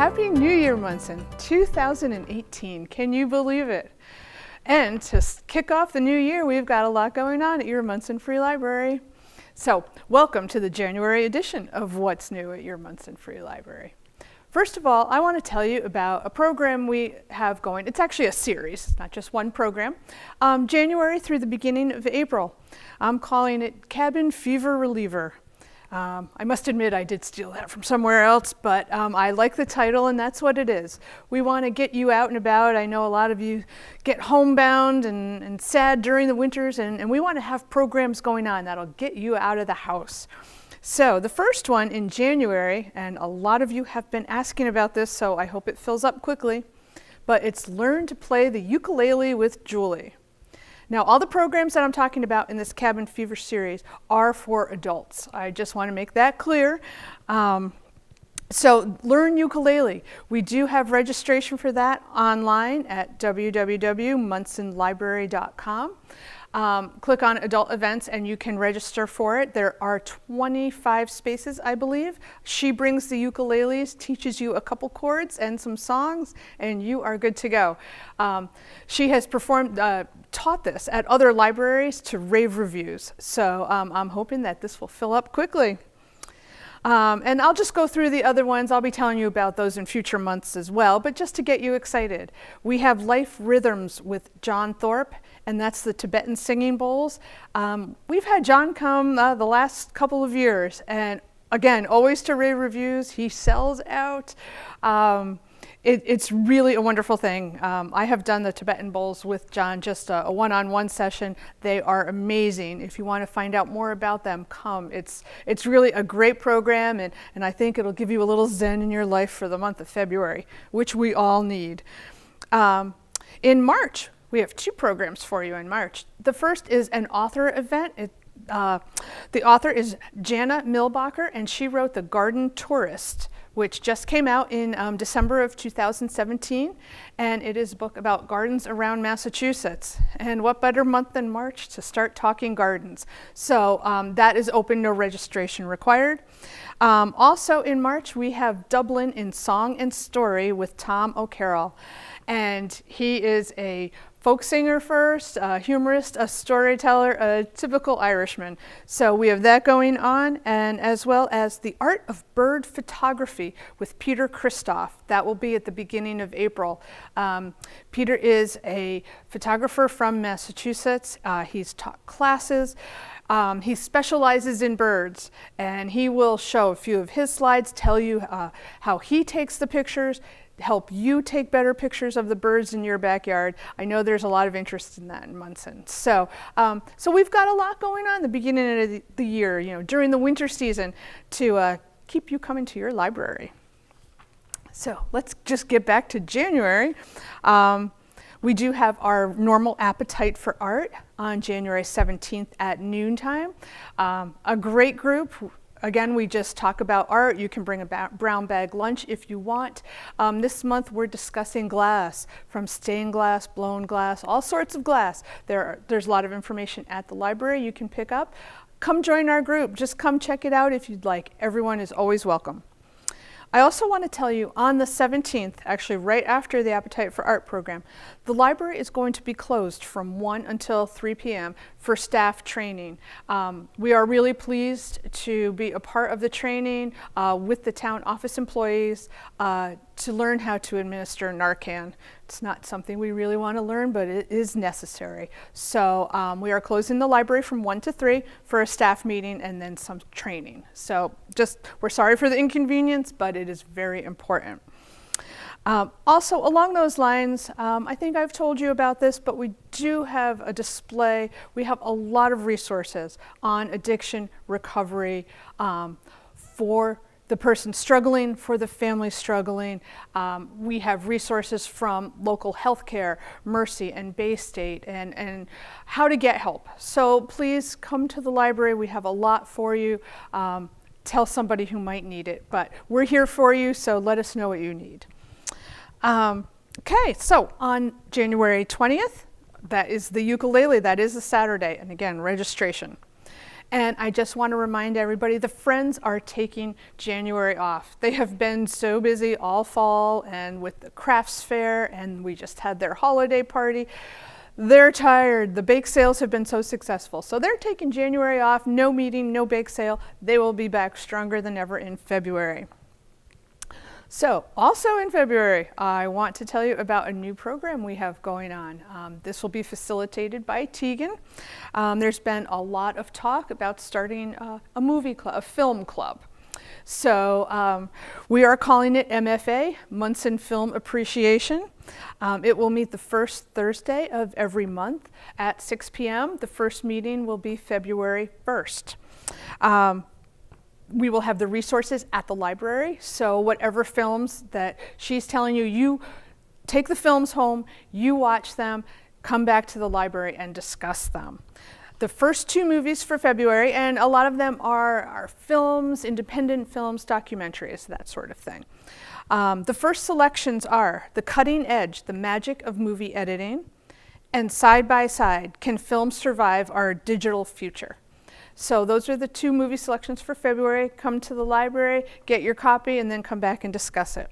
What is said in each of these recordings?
Happy New Year, Munson, 2018. Can you believe it? And to kick off the new year, we've got a lot going on at your Munson Free Library. So, welcome to the January edition of What's New at your Munson Free Library. First of all, I want to tell you about a program we have going. It's actually a series, it's not just one program. January through the beginning of April. I'm calling it Cabin Fever Reliever. I must admit I did steal that from somewhere else, but I like the title and that's what it is. We want to get you out and about. I know a lot of you get homebound and sad during the winters, and we want to have programs going on that'll get you out of the house. So the first one in January, and a lot of you have been asking about this, so I hope it fills up quickly, but it's Learn to Play the Ukulele with Julie. Now, all the programs that I'm talking about in this Cabin Fever series are for adults. I just want to make that clear. So, Learn Ukulele. We do have registration for that online at www.munsonlibrary.com. Click on Adult Events and you can register for it. There are 25 spaces, I believe. She brings the ukuleles, teaches you a couple chords and some songs, and you are good to go. She has taught this at other libraries to rave reviews. So I'm hoping that this will fill up quickly. And I'll just go through the other ones. I'll be telling you about those in future months as well, but just to get you excited. We have Life Rhythms with John Thorpe, and that's the Tibetan singing bowls. We've had John come the last couple of years, and again, always to rave reviews. He sells out. It's really a wonderful thing. I have done the Tibetan bowls with John, just a one-on-one session. They are amazing. If you want to find out more about them, come. It's really a great program, and I think it'll give you a little zen in your life for the month of February, which we all need. In March, we have two programs for you in March. The first is an author event. The author is Jana Milbacher, and she wrote The Garden Tourist, which just came out in December of 2017, and it is a book about gardens around Massachusetts. And what better month than March to start talking gardens? So that is open, no registration required. Also in March, we have Dublin in Song and Story with Tom O'Carroll, and he is a folk singer first, a humorist, a storyteller, a typical Irishman. So we have that going on, and as well as The Art of Bird Photography with Peter Christoph. That will be at the beginning of April. Peter is a photographer from Massachusetts. He's taught classes. He specializes in birds, and he will show a few of his slides, tell you how he takes the pictures, help you take better pictures of the birds in your backyard. I know there's a lot of interest in that in Munson. So we've got a lot going on at the beginning of the year, during the winter season, to keep you coming to your library. So let's just get back to January. We do have our normal Appetite for Art on January 17th at noontime. A great group. Again, we just talk about art. You can bring a brown bag lunch if you want. This month we're discussing glass, from stained glass, blown glass, all sorts of glass. There's a lot of information at the library you can pick up. Come join our group. Just come check it out if you'd like. Everyone is always welcome. I also want to tell you, on the 17th, actually right after the Appetite for Art program, the library is going to be closed from 1 until 3 p.m. for staff training. We are really pleased to be a part of the training with the town office employees to learn how to administer Narcan. It's not something we really want to learn, but it is necessary. So we are closing the library from 1 to 3 for a staff meeting and then some training. So we're sorry for the inconvenience, but it is very important. Also, along those lines, I think I've told you about this, but we do have a display. We have a lot of resources on addiction recovery for the person struggling, for the family struggling. We have resources from local healthcare, Mercy and Bay State, and how to get help. So please come to the library. We have a lot for you. Tell somebody who might need it, but we're here for you, so let us know what you need. Okay, so on January 20th, that is the ukulele. That is a Saturday, and again, registration. And I just want to remind everybody, the Friends are taking January off. They have been so busy all fall and with the crafts fair, and we just had their holiday party. They're tired. The bake sales have been so successful. So they're taking January off, no meeting, no bake sale. They will be back stronger than ever in February. So also in February, I want to tell you about a new program we have going on. This will be facilitated by Tegan. There's been a lot of talk about starting a movie club, a film club. So we are calling it MFA, Munson Film Appreciation. It will meet the first Thursday of every month at 6 p.m. The first meeting will be February 1st. We will have the resources at the library, so whatever films that she's telling you, you take the films home, you watch them, come back to the library and discuss them. The first 2 movies for February, and a lot of them are films, independent films, documentaries, that sort of thing. The first selections are The Cutting Edge, The Magic of Movie Editing, and Side by Side, Can Film Survive Our Digital Future? So those are the 2 movie selections for February. Come to the library, get your copy, and then come back and discuss it.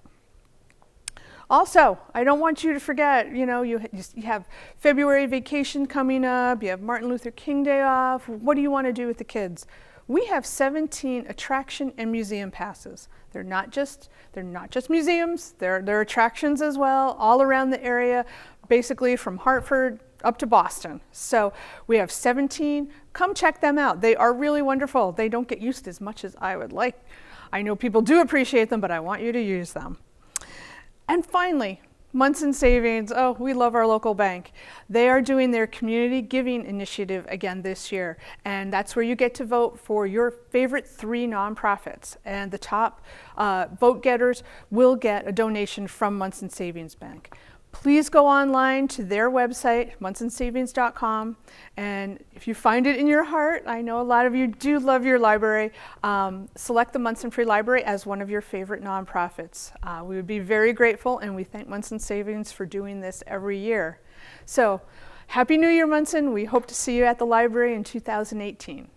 Also, I don't want you to forget, you know, you have February vacation coming up, you have Martin Luther King Day off. What do you want to do with the kids? We have 17 attraction and museum passes. They're not just museums, they're attractions as well, all around the area, basically from Hartford up to Boston. So we have 17. Come check them out. They are really wonderful. They don't get used as much as I would like. I know people do appreciate them, but I want you to use them. And finally, Munson Savings. Oh, we love our local bank. They are doing their community giving initiative again this year, and that's where you get to vote for your favorite 3 nonprofits, and the top vote getters will get a donation from Munson Savings Bank. Please go online to their website, munsonsavings.com, and if you find it in your heart, I know a lot of you do love your library, select the Munson Free Library as one of your favorite nonprofits. We would be very grateful, and we thank Munson Savings for doing this every year. So, Happy New Year, Munson. We hope to see you at the library in 2018.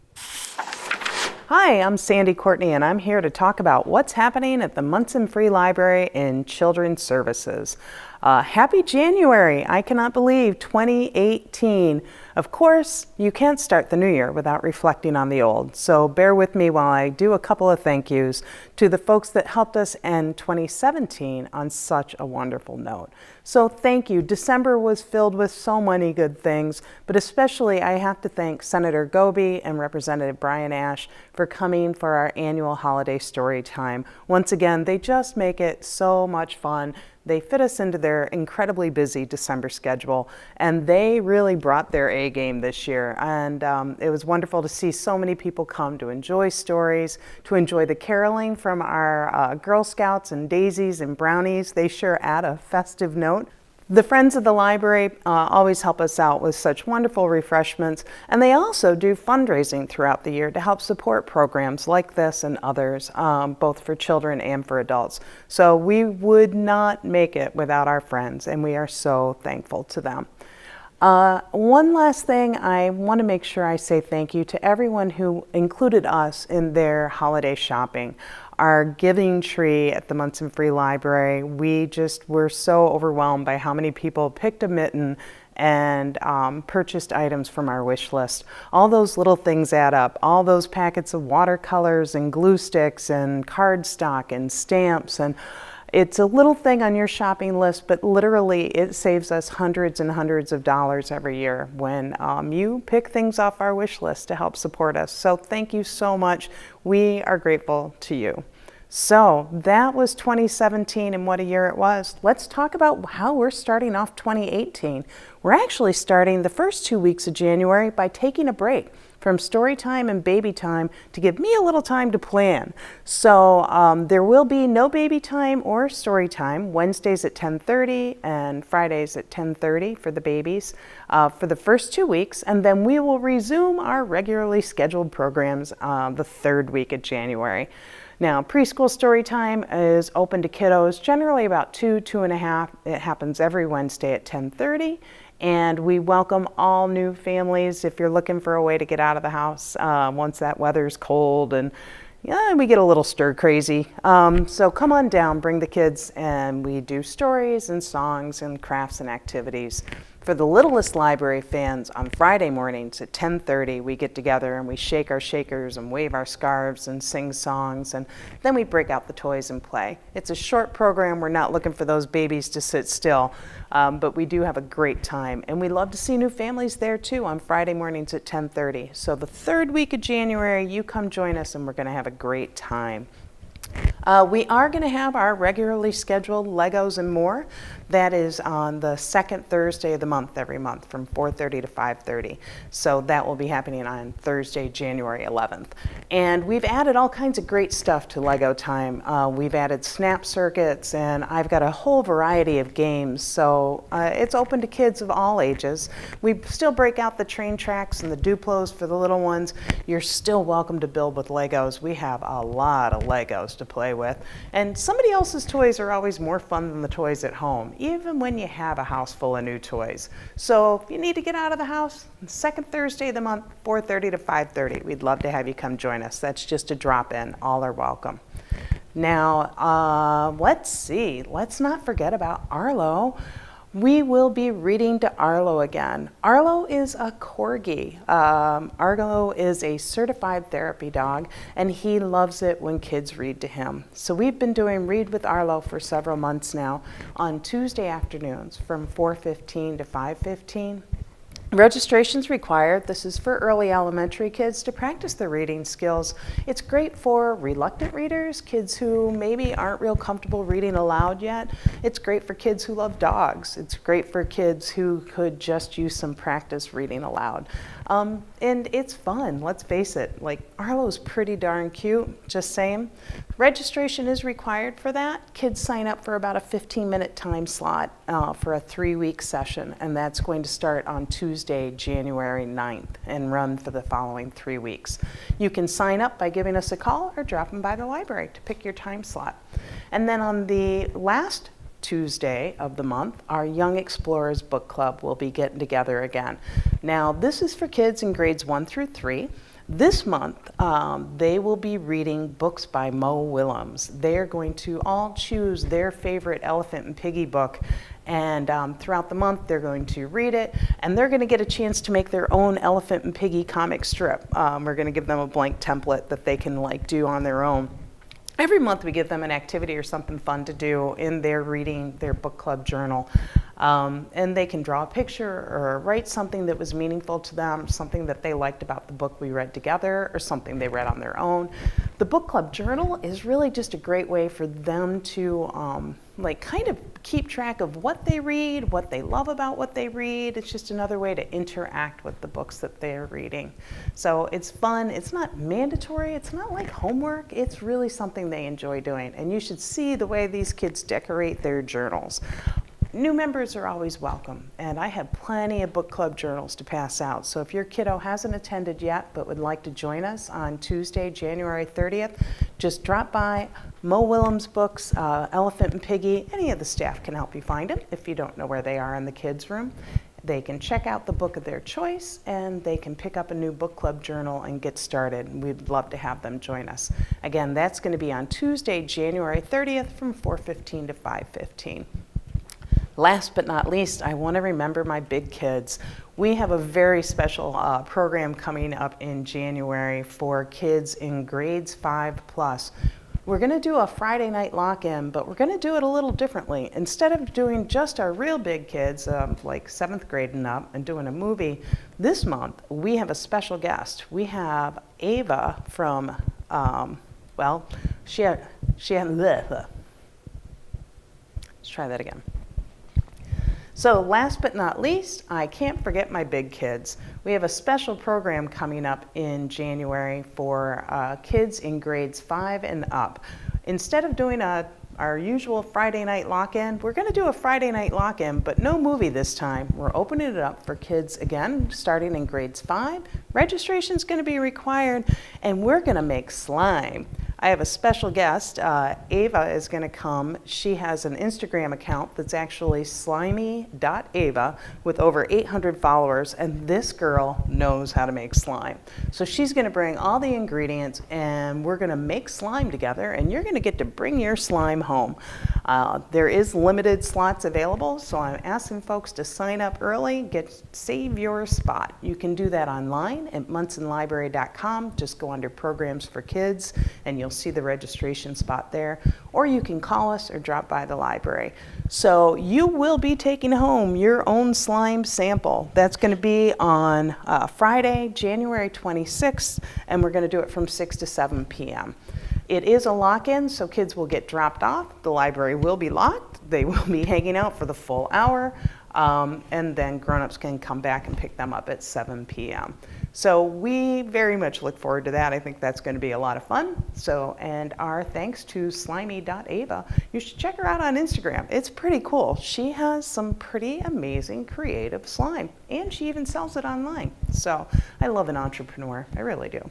Hi, I'm Sandy Courtney, and I'm here to talk about what's happening at the Munson Free Library in Children's Services. Happy January! I cannot believe 2018. Of course, you can't start the new year without reflecting on the old, so bear with me while I do a couple of thank yous to the folks that helped us end 2017 on such a wonderful note. So thank you. December was filled with so many good things, but especially I have to thank Senator Goby and Representative Brian Ash for coming for our annual holiday story time. Once again, they just make it so much fun. They fit us into their incredibly busy December schedule, and they really brought their A game this year. And it was wonderful to see so many people come to enjoy stories, to enjoy the caroling from our Girl Scouts and Daisies and Brownies. They sure add a festive note. The Friends of the Library always help us out with such wonderful refreshments, and they also do fundraising throughout the year to help support programs like this and others, both for children and for adults. So we would not make it without our friends, and we are so thankful to them. One last thing, I want to make sure I say thank you to everyone who included us in their holiday shopping. Our giving tree at the Munson Free Library, we just were so overwhelmed by how many people picked a mitten and purchased items from our wish list. All those little things add up. All those packets of watercolors and glue sticks and cardstock and stamps, and it's a little thing on your shopping list, but literally it saves us hundreds and hundreds of dollars every year when you pick things off our wish list to help support us. So thank you so much. We are grateful to you. So that was 2017 and what a year it was. Let's talk about how we're starting off 2018. We're actually starting the first 2 weeks of January by taking a break from story time and baby time to give me a little time to plan. So there will be no baby time or story time, Wednesdays at 10:30 and Fridays at 10:30 for the babies for the first 2 weeks, and then we will resume our regularly scheduled programs the 3rd week of January. Now, preschool story time is open to kiddos, generally about 2, 2.5. It happens every Wednesday at 10:30. And we welcome all new families if you're looking for a way to get out of the house once that weather's cold and yeah, we get a little stir crazy. So come on down, bring the kids, and we do stories and songs and crafts and activities. For the littlest library fans, on Friday mornings at 10:30, we get together and we shake our shakers and wave our scarves and sing songs, and then we break out the toys and play. It's a short program. We're not looking for those babies to sit still, but we do have a great time. And we love to see new families there too on Friday mornings at 10:30. So the third week of January, you come join us and we're going to have a great time. We are going to have our regularly scheduled Legos and More. That is on the second Thursday of the month every month from 4:30 to 5:30. So that will be happening on Thursday, January 11th. And we've added all kinds of great stuff to Lego Time. We've added snap circuits, and I've got a whole variety of games. So it's open to kids of all ages. We still break out the train tracks and the Duplos for the little ones. You're still welcome to build with Legos. We have a lot of Legos to play with. And somebody else's toys are always more fun than the toys at home, even when you have a house full of new toys. So if you need to get out of the house, second Thursday of the month, 4:30 to 5:30, we'd love to have you come join us. That's just a drop in. All are welcome. Now, let's see. Let's not forget about Arlo. We will be reading to Arlo again. Arlo is a corgi. Arlo is a certified therapy dog, and he loves it when kids read to him. So we've been doing Read with Arlo for several months now on Tuesday afternoons from 4:15 to 5:15. Registration's required. This is for early elementary kids to practice their reading skills. It's great for reluctant readers, kids who maybe aren't real comfortable reading aloud yet. It's great for kids who love dogs. It's great for kids who could just use some practice reading aloud. And it's fun, let's face it. Like, Arlo's pretty darn cute, just saying. Registration is required for that. Kids sign up for about a 15-minute time slot for a 3-week session, and that's going to start on Tuesday, January 9th, and run for the following 3 weeks. You can sign up by giving us a call or dropping by the library to pick your time slot. And then on the last Tuesday of the month, our Young Explorers Book Club will be getting together again. Now, this is for kids in grades 1 through 3. This month, they will be reading books by Mo Willems. They're going to all choose their favorite Elephant and Piggy book, and throughout the month, they're going to read it, and they're going to get a chance to make their own Elephant and Piggy comic strip. We're going to give them a blank template that they can do on their own. Every month we give them an activity or something fun to do in their reading, their book club journal. And they can draw a picture or write something that was meaningful to them, something that they liked about the book we read together, or something they read on their own. The book club journal is really just a great way for them to kind of keep track of what they read, what they love about what they read. It's just another way to interact with the books that they're reading. So it's fun. It's not mandatory. It's not like homework. It's really something they enjoy doing. And you should see the way these kids decorate their journals. New members are always welcome, and I have plenty of book club journals to pass out. So if your kiddo hasn't attended yet but would like to join us on Tuesday, January 30th, just drop by Mo Willems Books, Elephant and Piggy. Any of the staff can help you find them if you don't know where they are in the kids' room. They can check out the book of their choice, and they can pick up a new book club journal and get started. We'd love to have them join us. Again, that's going to be on Tuesday, January 30th from 4:15 to 5:15. Last but not least, I want to remember my big kids. We have a very special program coming up in January for kids in grades 5+. We're going to do a Friday night lock-in, but we're going to do it a little differently. Instead of doing just our real big kids, like 7th grade and up, and doing a movie, this month we have a special guest. We have Ava from, let's try that again. So last but not least, I can't forget my big kids. We have a special program coming up in January for kids in grades 5 and up. Instead of doing our usual Friday night lock-in, we're going to do a Friday night lock-in, but no movie this time. We're opening it up for kids, again, starting in grades 5. Registration's going to be required, and we're going to make slime. I have a special guest. Ava is going to come. She has an Instagram account that's actually slimy.ava with over 800 followers, and this girl knows how to make slime. So she's going to bring all the ingredients, and we're going to make slime together, and you're going to get to bring your slime home. There is limited slots available, so I'm asking folks to sign up early, save your spot. You can do that online at munsonlibrary.com. Just go under Programs for Kids, and you'll see the registration spot there, or you can call us or drop by the library. So you will be taking home your own slime sample. That's going to be on Friday, January 26th, and we're going to do it from 6 to 7 p.m. It is a lock-in, so kids will get dropped off. The library will be locked. They will be hanging out for the full hour, and then grown-ups can come back and pick them up at 7 p.m. So we very much look forward to that. I think that's going to be a lot of fun. So, and our thanks to slimy.ava. You should check her out on Instagram. It's pretty cool. She has some pretty amazing creative slime, and she even sells it online. So I love an entrepreneur. I really do.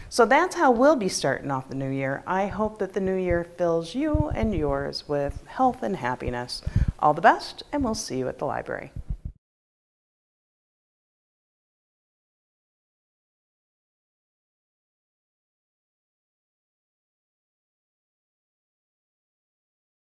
So that's how we'll be starting off the new year. I hope that the new year fills you and yours with health and happiness. All the best, and we'll see you at the library.